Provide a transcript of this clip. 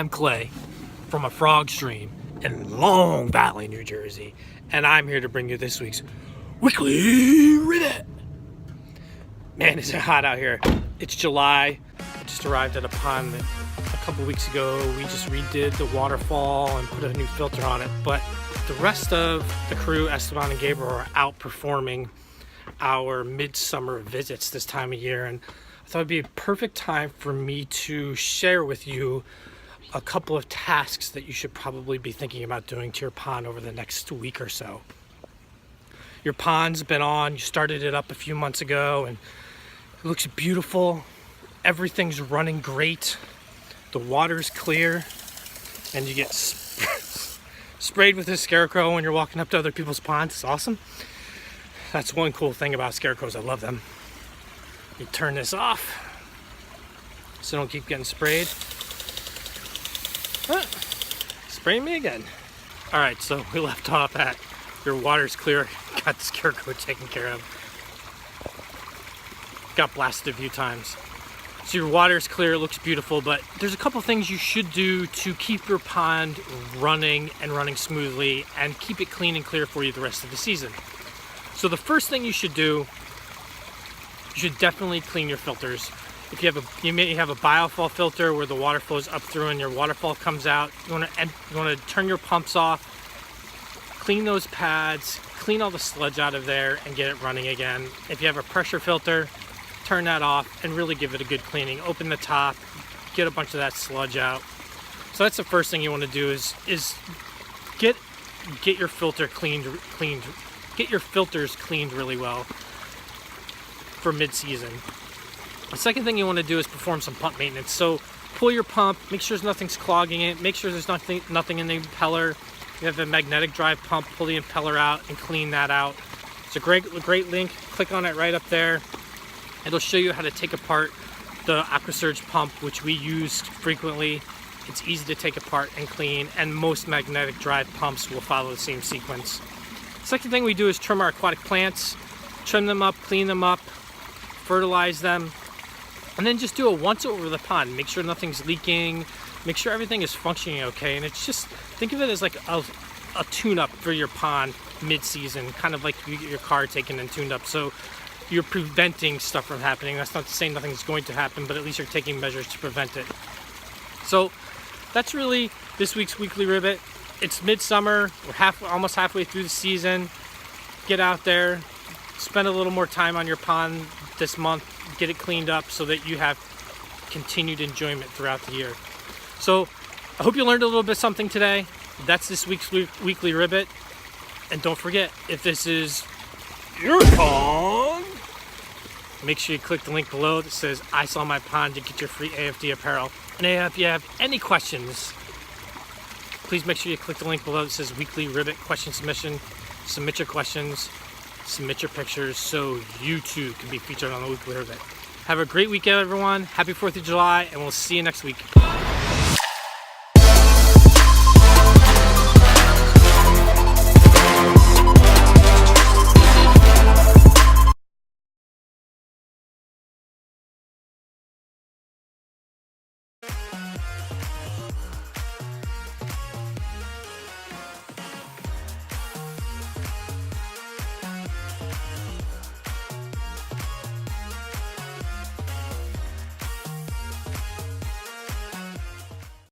I'm Clay from a frog stream in Long Valley, New Jersey, and I'm here to bring you this week's Weekly Ribbit. Man, is it hot out here. It's July. I just arrived at a pond a couple weeks ago. We just redid the waterfall and put a new filter on it, but the rest of the crew, Esteban and Gabriel, are outperforming our midsummer visits this time of year, and I thought it'd be a perfect time for me to share with you a couple of tasks that you should probably be thinking about doing to your pond over the next week or so. Your pond's been on, you started it up a few months ago, and it looks beautiful. Everything's running great. The water's clear, and you get sprayed with a scarecrow when you're walking up to other people's ponds. It's awesome. That's one cool thing about scarecrows. I love them. You turn this off so don't keep getting sprayed. Spraying me again. All right, so we left off at your water's clear. Got the scarecrow taken care of. Got blasted a few times. So your water's clear, it looks beautiful, but there's a couple things you should do to keep your pond running and running smoothly and keep it clean and clear for you the rest of the season. So the first thing you should do, you should definitely clean your filters. If you may have a biofall filter where the water flows up through and your waterfall comes out, you want to turn your pumps off, clean those pads, clean all the sludge out of there, and get it running again. If you have a pressure filter, turn that off and really give it a good cleaning. Open the top, get a bunch of that sludge out. So that's the first thing you want to do is get your filter cleaned. Get your filters cleaned really well for mid-season. The second thing you want to do is perform some pump maintenance. So pull your pump, make sure nothing's clogging it, make sure there's nothing in the impeller. If you have a magnetic drive pump, pull the impeller out and clean that out. It's a great link. Click on it right up there. It'll show you how to take apart the AquaSurge pump, which we use frequently. It's easy to take apart and clean, and most magnetic drive pumps will follow the same sequence. Second thing we do is trim our aquatic plants, trim them up, clean them up, fertilize them, and then just do a once over the pond. Make sure nothing's leaking, make sure everything is functioning okay, and it's just, think of it as like a tune-up for your pond mid-season, kind of like you get your car taken and tuned up. So you're preventing stuff from happening. That's not to say nothing's going to happen, but at least you're taking measures to prevent it. So that's really this week's Weekly Ribbit. It's midsummer, we're almost halfway through the season. Get out there, spend a little more time on your pond this month, get it cleaned up so that you have continued enjoyment throughout the year. So I hope you learned a little bit something today. That's this week's Weekly Ribbit. And don't forget, if this is your pond, make sure you click the link below that says I saw my pond to get your free AFD apparel. And if you have any questions, please make sure you click the link below that says Weekly Ribbit question submission. Submit your questions, submit your pictures, so you too can be featured on the Weekly Ribbit. Have a great weekend, everyone. Happy 4th of July, and we'll see you next week.